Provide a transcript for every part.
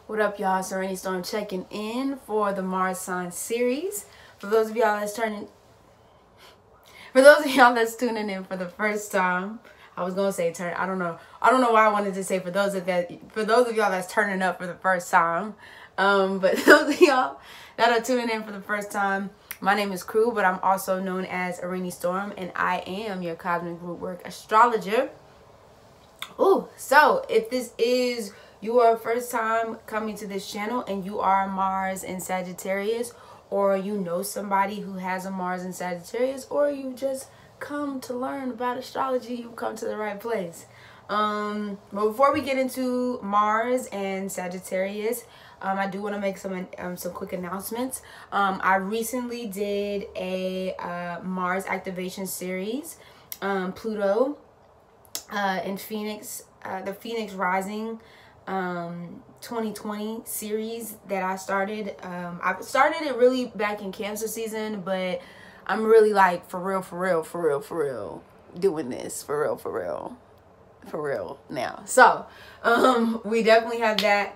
What up, y'all? It's Araneae Storm checking in for the Mars sign series. For those of y'all that's tuning in for the first time, I was gonna say turn. I don't know why I wanted to say for those of y'all that's turning up for the first time. But those of y'all that are tuning in for the first time, my name is Kru, but I'm also known as Araneae Storm, and I am your Cosmic Rootwork astrologer. Ooh, so if this is your first time coming to this channel and you are Mars in Sagittarius, or you know somebody who has a Mars in Sagittarius, or you just come to learn about astrology, you've come to the right place. But before we get into Mars and Sagittarius, I do want to make some quick announcements. I recently did a Mars activation series, Pluto in Phoenix, the Phoenix Rising 2020 series that I started. I started it really back in Cancer season, but I'm really like for real doing this for real now. So we definitely have that.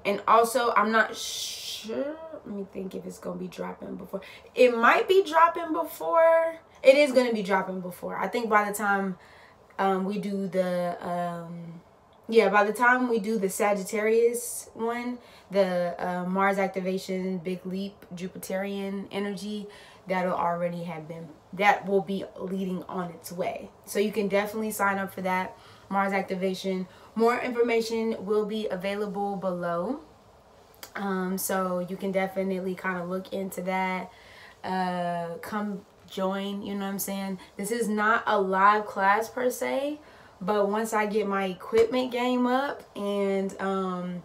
And also, I'm not sure, let me think if it's gonna be dropping before. It might be dropping before. It is gonna be dropping before. I think by the time we do the by the time we do the Sagittarius one, the Mars activation big leap Jupiterian energy, that will be leading on its way. So you can definitely sign up for that Mars activation. More information will be available below, so you can definitely kind of look into that. Come join, you know what I'm saying? This is not a live class per se, but once I get my equipment game up and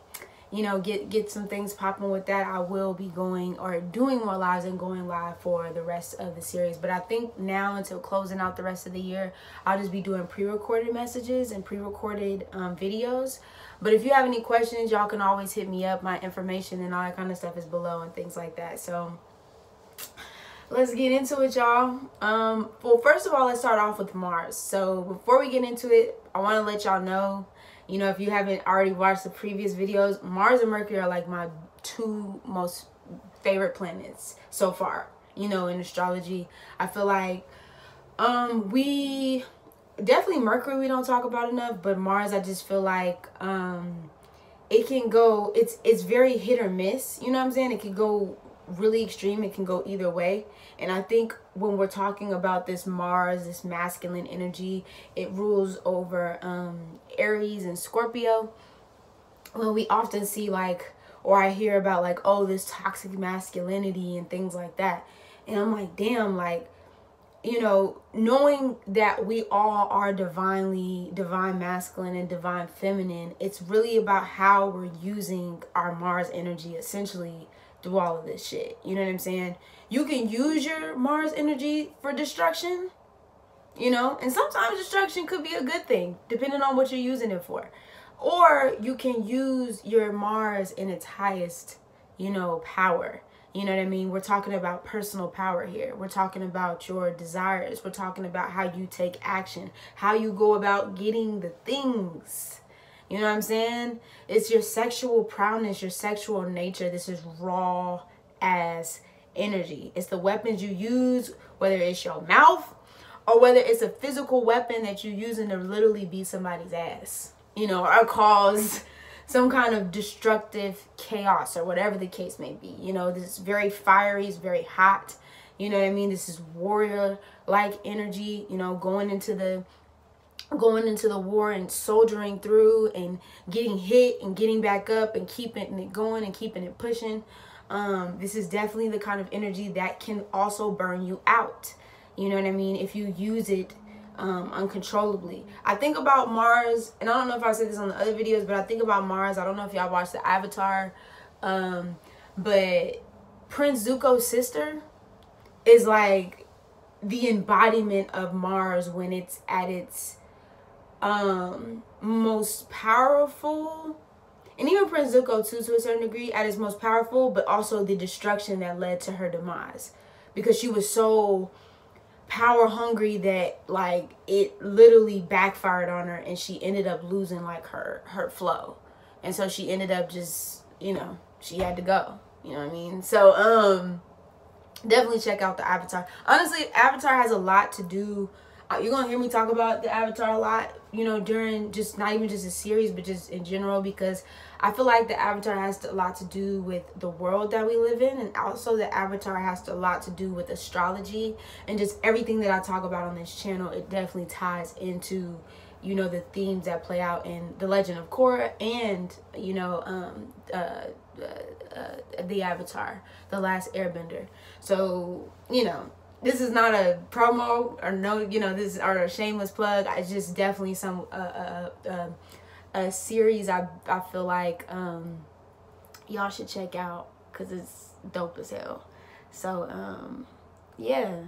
you know, get some things popping with that, I will be doing more lives and going live for the rest of the series. But I think now, until closing out the rest of the year, I'll just be doing pre-recorded messages and pre-recorded videos. But if you have any questions, y'all can always hit me up. My information and all that kind of stuff is below and things like that. So let's get into it, y'all. Well, first of all, let's start off with Mars. So before we get into it, I want to let y'all know, you know, if you haven't already watched the previous videos, Mars and Mercury are like my two most favorite planets so far, you know, in astrology. I feel like we definitely, Mercury we don't talk about enough, but Mars, I just feel like it can go, it's very hit or miss, you know what I'm saying? It can go really extreme, it can go either way. And I think when we're talking about this Mars, this masculine energy, it rules over Aries and Scorpio. Well, we often see like, or I hear about like, oh, this toxic masculinity and things like that. And I'm like, damn, like, you know, knowing that we all are divine masculine and divine feminine, it's really about how we're using our Mars energy essentially through all of this shit. You know what I'm saying? You can use your Mars energy for destruction, you know, and sometimes destruction could be a good thing depending on what you're using it for. Or you can use your Mars in its highest, you know, power. You know what I mean? We're talking about personal power here. We're talking about your desires. We're talking about how you take action, how you go about getting the things. You know what I'm saying? It's your sexual prowess, your sexual nature. This is raw ass energy. It's the weapons you use, whether it's your mouth or whether it's a physical weapon that you're using to literally beat somebody's ass, you know, or cause some kind of destructive chaos or whatever the case may be. You know, this is very fiery, it's very hot. You know what I mean? This is warrior-like energy, you know, going into the war and soldiering through and getting hit and getting back up and keeping it going and keeping it pushing. This is definitely the kind of energy that can also burn you out. You know what I mean? If you use it uncontrollably. I think about Mars, and I don't know if I said this on the other videos, but I think about Mars. I don't know if y'all watched the Avatar, but Prince Zuko's sister is like the embodiment of Mars when it's at its most powerful, and even Prince Zuko too, to a certain degree, at its most powerful, but also the destruction that led to her demise, because she was so power hungry that like it literally backfired on her and she ended up losing like her flow. And so she ended up just, you know, she had to go. You know what I mean? So, definitely check out the Avatar. Honestly, Avatar has a lot to do. You're going to hear me talk about the Avatar a lot, you know, during just not even just a series, but just in general, because I feel like the Avatar has a lot to do with the world that we live in. And also the Avatar has a lot to do with astrology and just everything that I talk about on this channel. It definitely ties into, you know, the themes that play out in The Legend of Korra and, you know, the Avatar, The Last Airbender. So, you know, this is not a promo or no, you know, this is or a shameless plug. I just definitely some a series I feel like y'all should check out because it's dope as hell. So yeah.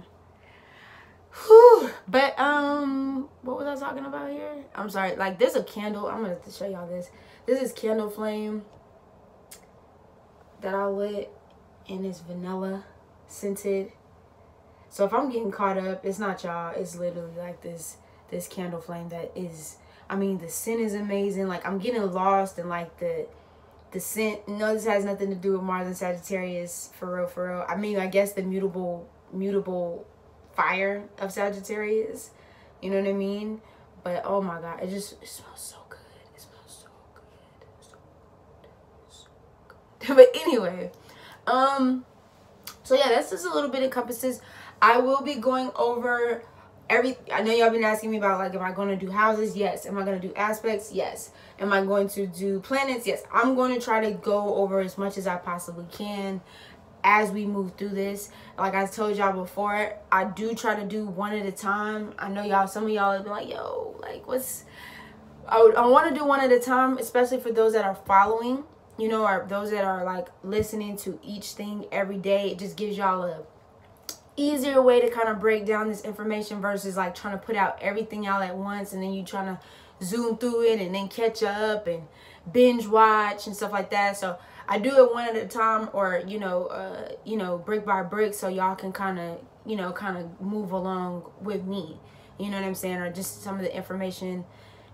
Whew. But what was I talking about here? I'm sorry. Like, there's a candle. I'm gonna show y'all this. This is candle flame that I lit, and it's vanilla scented. So if I'm getting caught up, it's not y'all. It's literally like this candle flame that is, I mean, the scent is amazing. Like, I'm getting lost in like the scent. No, this has nothing to do with Mars and Sagittarius, for real, for real. I mean, I guess the mutable fire of Sagittarius, you know what I mean? But oh my god, it smells so good. It smells so good. So good. So good. But anyway, so yeah, that's just a little bit encompasses. I will be going over I know y'all been asking me about, like, am I going to do houses? Yes. Am I going to do aspects? Yes. Am I going to do planets? Yes. I'm going to try to go over as much as I possibly can as we move through this. Like I told y'all before, I do try to do one at a time. I know y'all, some of y'all have been like, yo, like, I want to do one at a time, especially for those that are following, you know, or those that are like listening to each thing every day. It just gives y'all a easier way to kind of break down this information versus like trying to put out everything out at once and then you trying to zoom through it and then catch up and binge watch and stuff like that. So I do it one at a time, or you know, brick by brick, so y'all can kind of move along with me, you know what I'm saying, or just some of the information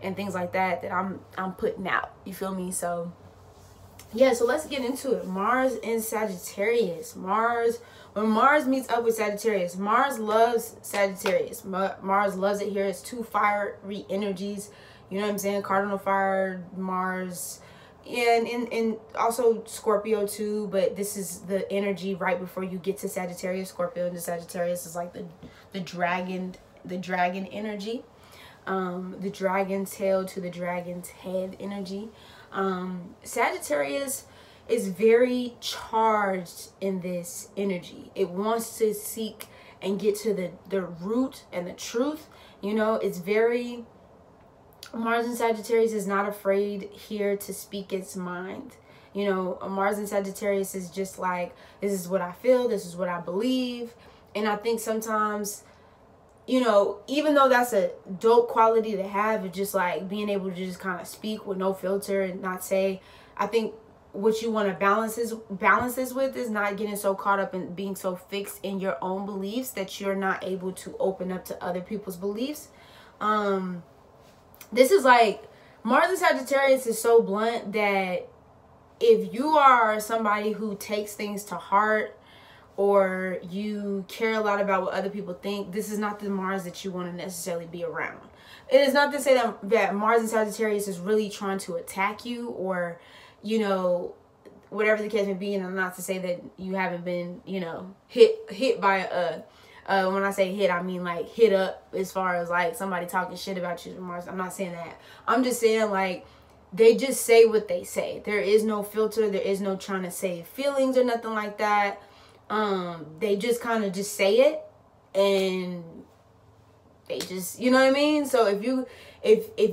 and things like that I'm putting out, you feel me? So yeah, so let's get into it. Mars and Sagittarius. When Mars meets up with Sagittarius, Mars loves Sagittarius. Mars loves it here. It's two fiery energies. You know what I'm saying? Cardinal fire, Mars, and also Scorpio too. But this is the energy right before you get to Sagittarius. Scorpio into Sagittarius is like the dragon energy. The dragon's tail to the dragon's head energy. Sagittarius is very charged in this energy. It wants to seek and get to the root and the truth. You know, it's very, Mars and Sagittarius is not afraid here to speak its mind. You know, Mars and Sagittarius is just like, this is what I feel, this is what I believe. And I think sometimes, you know, even though that's a dope quality to have, it's just like being able to just kind of speak with no filter and not say, I think what you want to balance this with is not getting so caught up in being so fixed in your own beliefs that you're not able to open up to other people's beliefs. This is like, Mars and Sagittarius is so blunt that if you are somebody who takes things to heart, or you care a lot about what other people think, this is not the Mars that you want to necessarily be around. It is not to say that Mars and Sagittarius is really trying to attack you, or, you know, whatever the case may be. And I'm not to say that you haven't been, you know, hit by when I say hit, I mean like hit up as far as like somebody talking shit about you, Mars. I'm not saying that. I'm just saying, like, they just say what they say. There is no filter. There is no trying to save feelings or nothing like that. They just kind of just say it, and they just, you know what I mean? So if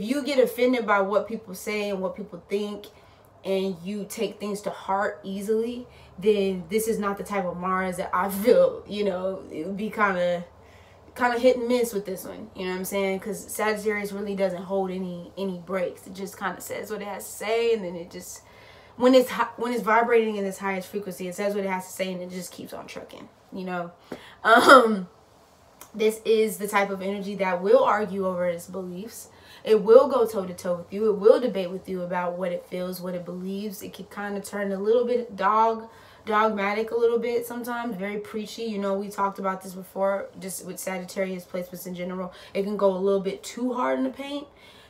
you get offended by what people say and what people think, and you take things to heart easily, then this is not the type of Mars that I feel, you know, it would be kind of hit and miss with this one, you know what I'm saying? Because Sagittarius really doesn't hold any breaks. It just kind of says what it has to say, and then it just, when it's vibrating in its highest frequency, it says what it has to say, and it just keeps on trucking, you know? This is the type of energy that will argue over its beliefs. It will go toe to toe with you. It will debate with you about what it feels, what it believes. It can kind of turn a little bit dogmatic a little bit sometimes, very preachy. You know, we talked about this before, just with Sagittarius placements in general. It can go a little bit too hard in the paint.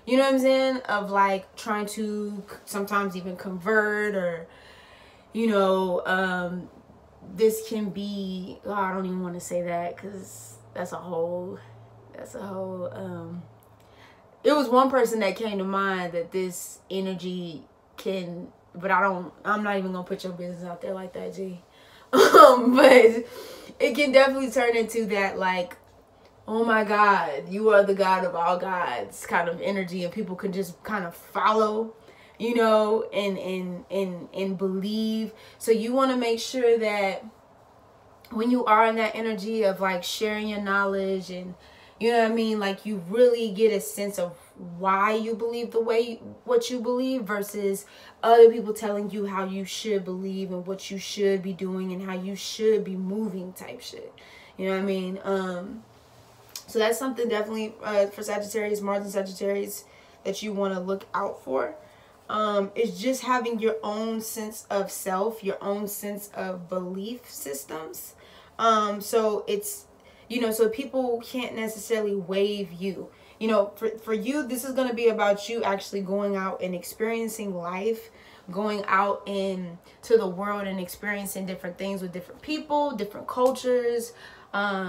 You know what I'm saying? Of like trying to sometimes even convert, or, you know, this can be, oh, I don't even want to say that, because that's a whole, it was one person that came to mind that this energy can, but I'm not even gonna put your business out there like that, G. But it can definitely turn into that, like, oh my God, you are the God of all gods kind of energy, and people can just kind of follow, you know, and believe. So you want to make sure that when you are in that energy of like sharing your knowledge, and you know what I mean, like you really get a sense of why you believe what you believe, versus other people telling you how you should believe and what you should be doing and how you should be moving type shit. You know what I mean? So that's something definitely for Sagittarius, Mars and Sagittarius, that you want to look out for. It's just having your own sense of self, your own sense of belief systems. So it's, you know, so people can't necessarily wave you. You know, for you, this is going to be about you actually going out and experiencing life, going out into the world and experiencing different things with different people, different cultures,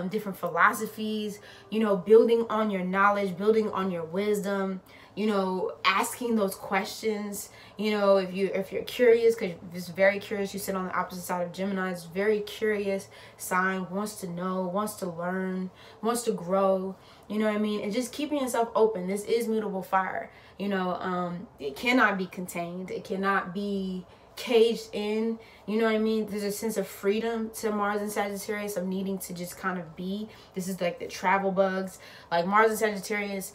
different philosophies, you know, building on your knowledge, building on your wisdom, you know, asking those questions. You know, if you're curious, because it's very curious, you sit on the opposite side of Gemini. It's very curious sign, wants to know, wants to learn, wants to grow. You know what I mean? And just keeping yourself open. This is mutable fire. You know, it cannot be contained. It cannot be caged in. You know what I mean? There's a sense of freedom to Mars and Sagittarius, of needing to just kind of be. This is like the travel bugs. Like Mars and Sagittarius,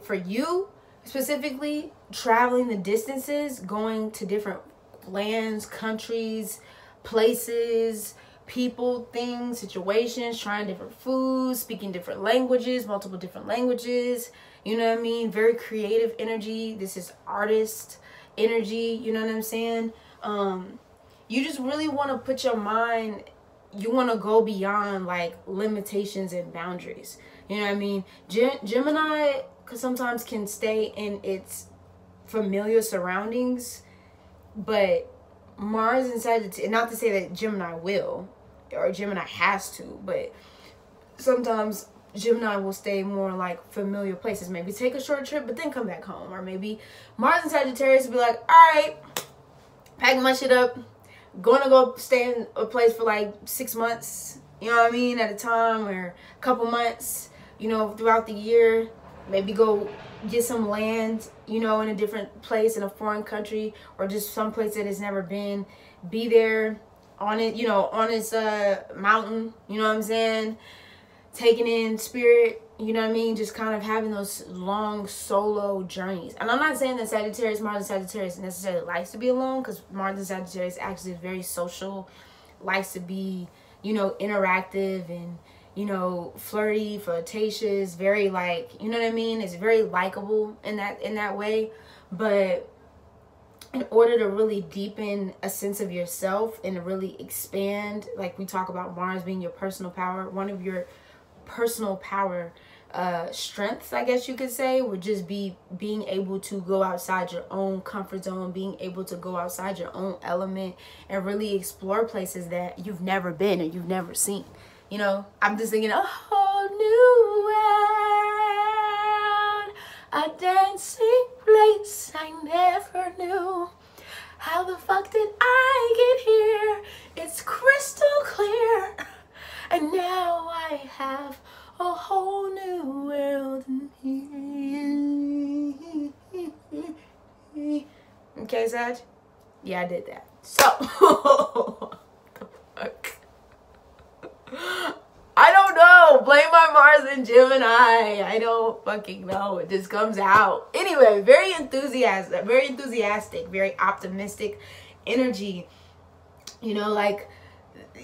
for you specifically, traveling the distances, going to different lands, countries, places, people, things, situations, trying different foods, speaking different languages, multiple different languages. You know what I mean? Very creative energy. This is artist energy. You know what I'm saying? You just really want to put your mind, you want to go beyond like limitations and boundaries. You know what I mean? Gemini sometimes can stay in its familiar surroundings, but Mars and Sagittarius, not to say that Gemini will, or Gemini has to, but sometimes Gemini will stay more like familiar places. Maybe take a short trip, but then come back home. Or maybe Mars and Sagittarius will be like, all right, packing my shit up, going to go stay in a place for like 6 months, you know what I mean, at a time, or a couple months, you know, throughout the year. Maybe go get some land, you know, in a different place, in a foreign country, or just some place that has never been. Be there on it, you know, on its mountain, you know what I'm saying? Taking in spirit, you know what I mean? Just kind of having those long solo journeys. And I'm not saying that Sagittarius, Mars and Sagittarius necessarily likes to be alone, because Mars and Sagittarius actually is very social, likes to be, you know, interactive and, you know, flirty, flirtatious, very like, you know what I mean? It's very likable in that way. But in order to really deepen a sense of yourself and to really expand, like we talk about Mars being your personal power, one of your personal power strengths, I guess you could say, would just be being able to go outside your own comfort zone, being able to go outside your own element and really explore places that you've never been or you've never seen. You know, I'm just thinking a whole new world, a dancing place I never knew. How the fuck did I get here? It's crystal clear. And now I have a whole new world in here. Okay, Sag? Yeah, I did that. So, what the fuck? I don't know. Blame my Mars and Gemini. I don't fucking know. It just comes out. Anyway, very enthusiastic, very optimistic energy. You know, like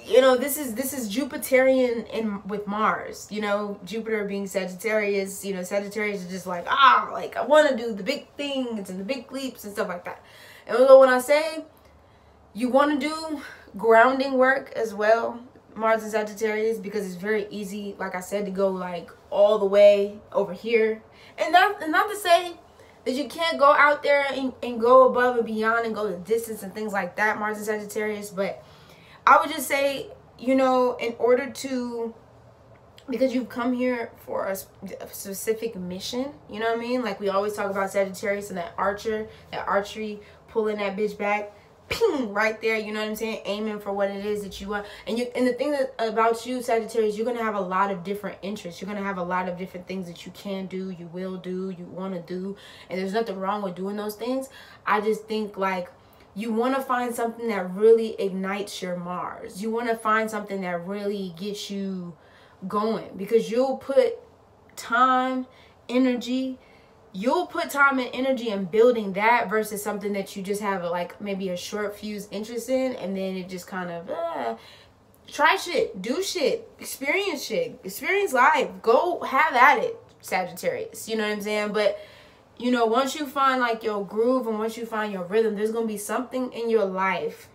you know, this is Jupiterian in with Mars, you know, Jupiter being Sagittarius, you know, Sagittarius is just like, like I want to do the big things and the big leaps and stuff like that. And so when I say you want to do grounding work as well, Mars and Sagittarius, because it's very easy, like I said, to go like all the way over here. And not to say that you can't go out there and go above and beyond and go the distance and things like that, Mars and Sagittarius, but I would just say, you know, in order to, because you've come here for a specific mission, you know what I mean? Like we always talk about Sagittarius and that archery, pulling that bitch back, ping, right there, you know what I'm saying? Aiming for what it is that you want. And the thing about you, Sagittarius, you're going to have a lot of different interests. You're going to have a lot of different things that you can do, you will do, you want to do. And there's nothing wrong with doing those things. I just think like, you want to find something that really ignites your Mars. You want to find something that really gets you going, because you'll put time, energy, in building that versus something that you just have like maybe a short fuse interest in, and then it just kind of try shit, do shit, experience life, go have at it, Sagittarius. You know what I'm saying? But you know, once you find like your groove and once you find your rhythm, there's going to be something in your life.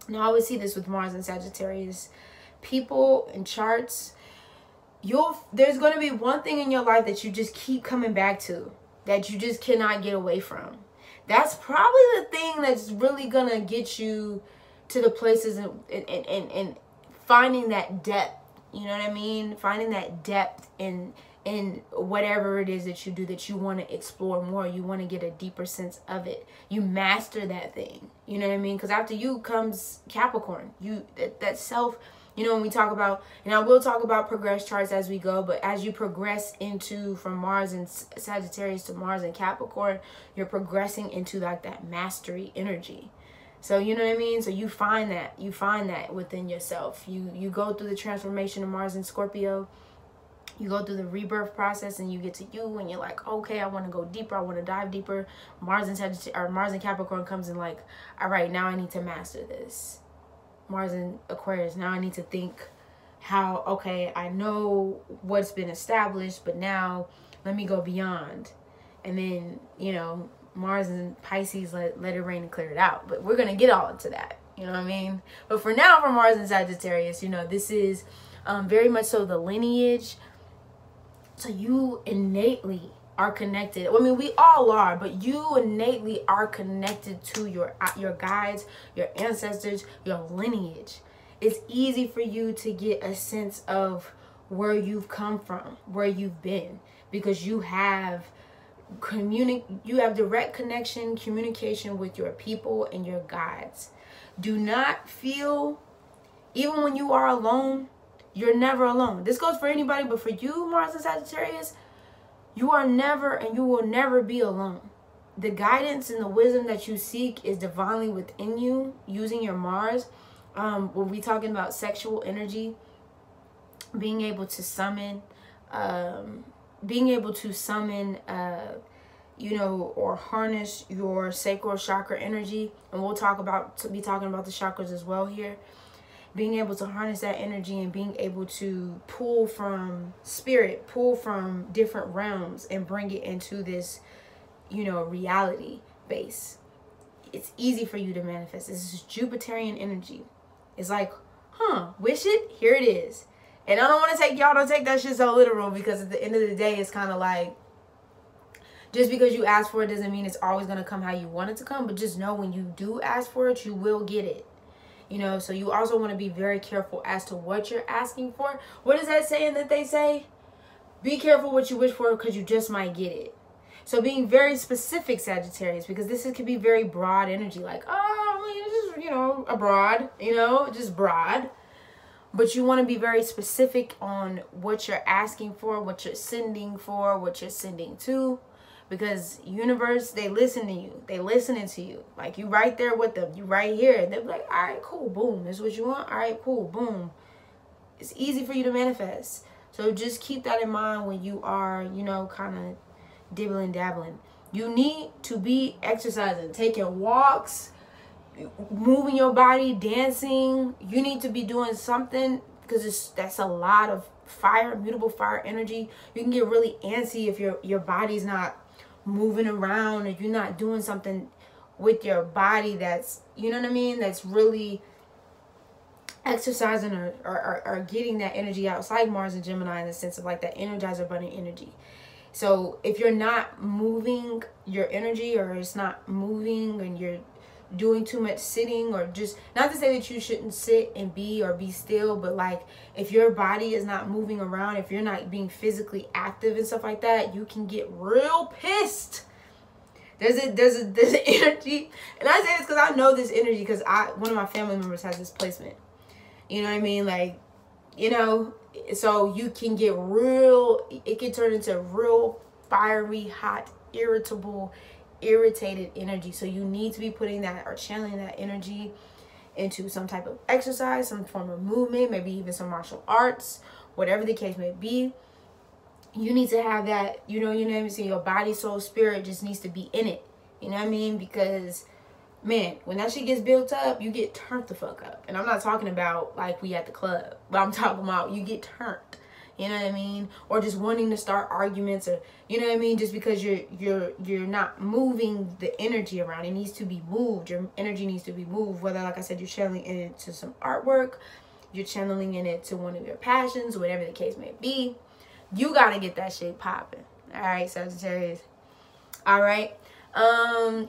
And I always see this with Mars and Sagittarius. People and charts, there's going to be one thing in your life that you just keep coming back to, that you just cannot get away from. That's probably the thing that's really going to get you to the places and finding that depth. You know what I mean? Finding that depth in whatever it is that you do, that you want to explore more, you want to get a deeper sense of it, you master that thing, you know what I mean? Because after you comes Capricorn, that self, you know, when we talk about, and I will talk about progress charts as we go, but as you progress into from Mars and Sagittarius to Mars and Capricorn, you're progressing into like that mastery energy. So you know what I mean? So you find that within yourself. You go through the transformation of Mars and Scorpio. You go through the rebirth process and you get to you and you're like, okay, I want to go deeper. I want to dive deeper. Mars and Capricorn comes in like, all right, now I need to master this. Mars and Aquarius, now I need to think how, okay, I know what's been established, but now let me go beyond. And then, you know, Mars and Pisces, let it rain and clear it out. But we're going to get all into that. You know what I mean? But for now, for Mars and Sagittarius, you know, this is very much so the lineage. So you innately are connected. I mean, we all are, but you innately are connected to your guides, your ancestors, your lineage. It's easy for you to get a sense of where you've come from, where you've been, because you have direct connection, communication with your people and your guides. Do not feel, even when you are alone, you're never alone. This goes for anybody, but for you, Mars and Sagittarius, you are never and you will never be alone. The guidance and the wisdom that you seek is divinely within you, using your Mars. When we talking about sexual energy, being able to summon, you know, or harness your sacral chakra energy. And we'll be talking about the chakras as well here. Being able to harness that energy and being able to pull from spirit, pull from different realms and bring it into this, you know, reality base. It's easy for you to manifest. This is Jupiterian energy. It's like, wish it, here it is. And I don't want to take y'all, don't take that shit so literal, because at the end of the day, it's kind of like, just because you ask for it doesn't mean it's always going to come how you want it to come. But just know when you do ask for it, you will get it. You know, so you also want to be very careful as to what you're asking for. What is that saying that they say? Be careful what you wish for, because you just might get it. So being very specific, Sagittarius, because this could be very broad energy. Like, just, you know, just broad. But you want to be very specific on what you're asking for, what you're sending for, what you're sending to. Because universe, they listen to you. They listening to you. Like, you right there with them. You right here. They're like, all right, cool, boom. This is what you want? All right, cool, boom. It's easy for you to manifest. So just keep that in mind when you are, you know, kind of dibbling, dabbling. You need to be exercising, taking walks, moving your body, dancing. You need to be doing something, because that's a lot of fire, mutable fire energy. You can get really antsy if your body's not moving around, or you're not doing something with your body that's, you know what I mean, that's really exercising or getting that energy out. It's like Mars and Gemini in the sense of like that energizer bunny energy. So if you're not moving your energy, or it's not moving, and you're doing too much sitting, or just, not to say that you shouldn't sit and be still, but like if your body is not moving around, if you're not being physically active and stuff like that, you can get real pissed. There's an energy, and I say this because I know this energy, because one of my family members has this placement. You know what I mean? Like, you know, so you can get it can turn into real fiery, hot, irritated energy. So you need to be putting that, or channeling that energy into some type of exercise, some form of movement, maybe even some martial arts, whatever the case may be. You need to have that, you know what I mean? So your body, soul, spirit just needs to be in it. You know what I mean? Because, man, when that shit gets built up, you get turned the fuck up. And I'm not talking about like we at the club, but I'm talking about you get turned. You know what I mean? Or just wanting to start arguments, or, you know what I mean? Just because you're not moving the energy around. It needs to be moved. Your energy needs to be moved. Whether, like I said, you're channeling it into some artwork, you're channeling in it to one of your passions, whatever the case may be. You got to get that shit popping. All right, Sagittarius. All right.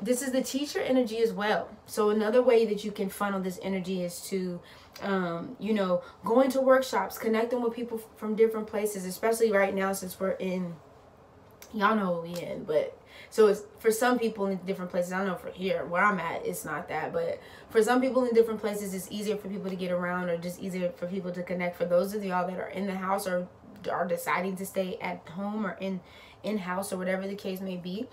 This is the teacher energy as well. So another way that you can funnel this energy is to, you know, going to workshops, connecting with people from different places, especially right now since we're in, y'all know what we in, but so it's for some people in different places. I know for here where I'm at, it's not that, but for some people in different places, it's easier for people to get around, or just easier for people to connect. For those of y'all that are in the house, or are deciding to stay at home, or in-house, or whatever the case may be,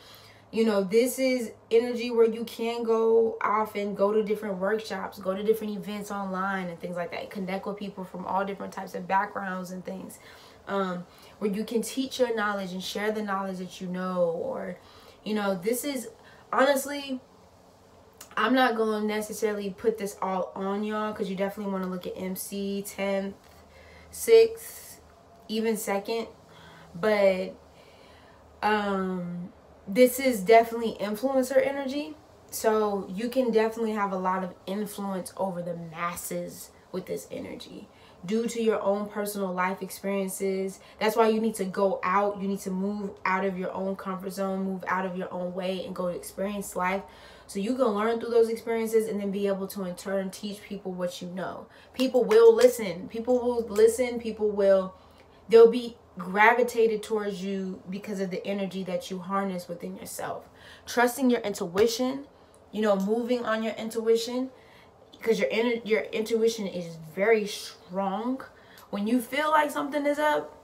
you know, this is energy where you can go off and go to different workshops, go to different events online and things like that, connect with people from all different types of backgrounds and things, where you can teach your knowledge and share the knowledge that you know. Or, you know, this is, honestly, I'm not going to necessarily put this all on y'all, because you definitely want to look at MC 10th, 6th, even 2nd, but this is definitely influencer energy. So you can definitely have a lot of influence over the masses with this energy due to your own personal life experiences. That's why you need to go out. You need to move out of your own comfort zone, move out of your own way, and go to experience life, so you can learn through those experiences and then be able to in turn teach people what you know. People will listen. People will listen. They'll be gravitated towards you because of the energy that you harness within yourself. Trusting your intuition, you know, moving on your intuition, because your intuition is very strong. When you feel like something is up,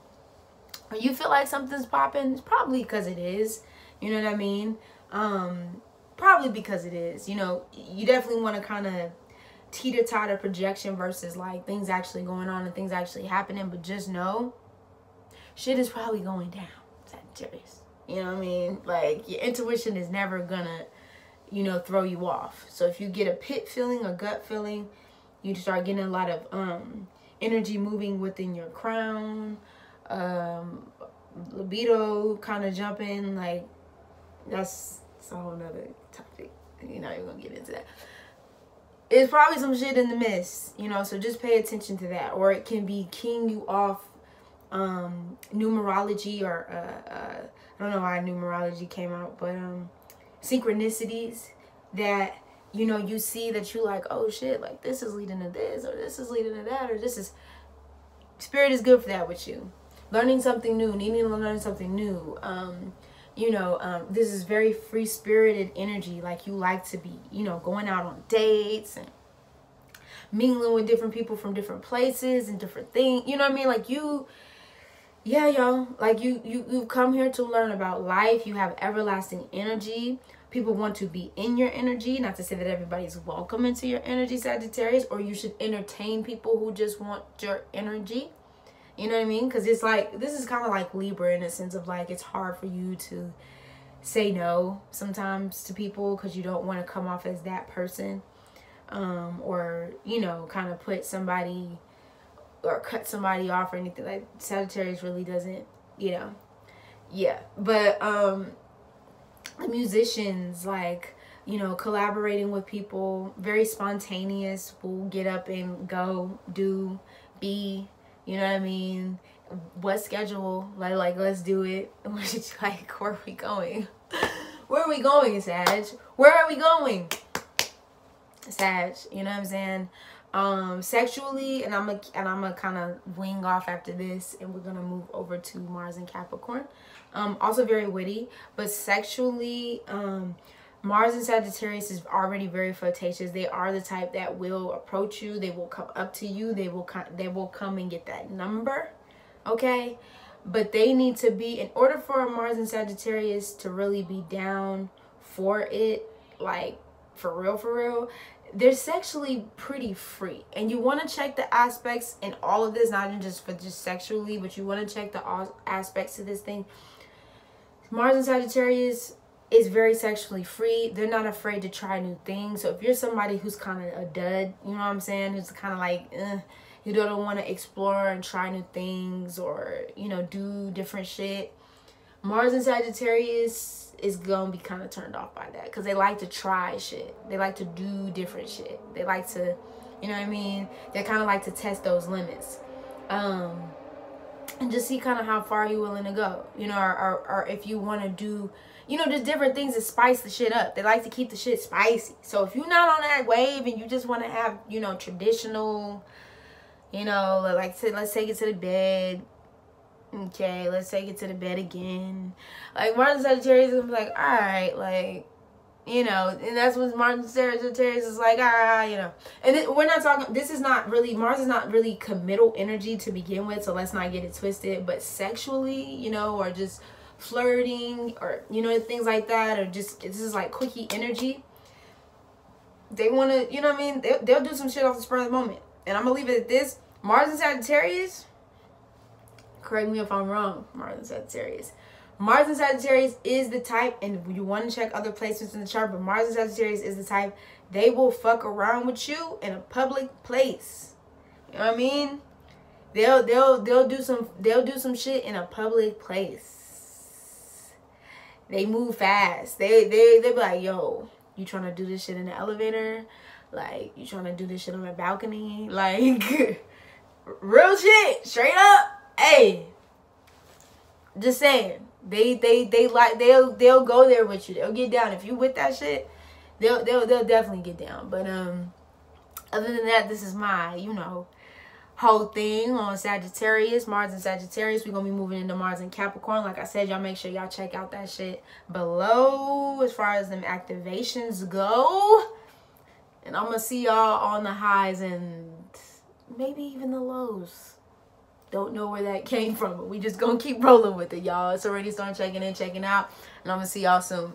or you feel like something's popping, it's probably because it is. You know what I mean? Probably because it is. You know, you definitely want to kind of teeter-totter projection versus like things actually going on and things actually happening. But just know, shit is probably going down, Sagittarius. You know what I mean? Like, your intuition is never gonna, you know, throw you off. So if you get a pit feeling or gut feeling, you start getting a lot of energy moving within your crown, libido kind of jumping, like, that's a whole nother topic. You're not even gonna get into that. It's probably some shit in the mist, you know, so just pay attention to that. Or it can be keying you off numerology, or I don't know why numerology came out, but synchronicities that, you know, you see that you like, oh shit, like this is leading to this, or this is leading to that, or this is, spirit is good for that with you. Learning something new, needing to learn something new. You know, this is very free-spirited energy, like you like to be, you know, going out on dates and mingling with different people from different places and different things. You know what I mean? Like you, yeah, yo, like you've come here to learn about life. You have everlasting energy. People want to be in your energy. Not to say that everybody's welcome into your energy, Sagittarius, or you should entertain people who just want your energy. You know what I mean? Because it's like, this is kind of like Libra in a sense of like, it's hard for you to say no sometimes to people because you don't want to come off as that person. or, you know, kind of put somebody or cut somebody off or anything. Like Sagittarius really doesn't, you know. Yeah, but the musicians, like, you know, collaborating with people, very spontaneous, will get up and go, do, be, you know what I mean? What schedule? Like let's do it. Like, where are we going? Where are we going, Sag? Where are we going? Sag, you know what I'm saying? Sexually, and I'm gonna kind of wing off after this, and we're gonna move over to Mars and Capricorn. Also very witty, but sexually, Mars and Sagittarius is already very flirtatious. They are the type that will approach you. They will come up to you. They will come and get that number, okay? But they need to be, in order for Mars and Sagittarius to really be down for it, like for real, they're sexually pretty free. And you want to check the aspects in all of this, not even just for just sexually, but you want to check the all aspects of this thing. Mars and Sagittarius is very sexually free. They're not afraid to try new things. So if you're somebody who's kind of a dud, you know what I'm saying, who's kind of like, you don't want to explore and try new things, or, you know, do different shit, Mars and Sagittarius is gonna be kind of turned off by that, because they like to try shit. They like to do different shit. They like to, you know what I mean, they kind of like to test those limits, and just see kind of how far you're willing to go, you know, or if you want to do, you know, just different things to spice the shit up. They like to keep the shit spicy. So if you're not on that wave and you just want to have, you know, traditional, you know, like, let's take it to the bed. Okay, let's take it to the bed again. Like, Mars and Sagittarius is like, all right, like, you know, and that's what Mars and Sagittarius is like, you know. And we're not talking, this is not really, Mars is not really committal energy to begin with, so let's not get it twisted. But sexually, you know, or just flirting, or, you know, things like that, or just, this is like quickie energy. They want to, you know what I mean, they'll do some shit off the spur of the moment. And I'm gonna leave it at this. Mars and Sagittarius, correct me if I'm wrong, Mars and Sagittarius. Mars and Sagittarius is the type, and you want to check other placements in the chart, but Mars and Sagittarius is the type, they will fuck around with you in a public place. You know what I mean? They'll do some shit in a public place. They move fast. They be like, yo, you trying to do this shit in the elevator? Like, you trying to do this shit on the balcony? Like, real shit, straight up. Hey, just saying, they'll go there with you. They'll get down. If you with that shit, they'll definitely get down. But other than that, this is my, you know, whole thing on Sagittarius, Mars and Sagittarius. We're gonna be moving into Mars and Capricorn. Like I said, y'all make sure y'all check out that shit below as far as them activations go. And I'm gonna see y'all on the highs and maybe even the lows. Don't know where that came from, but we just gonna keep rolling with it, y'all. It's already starting checking in, checking out, and I'm gonna see y'all soon.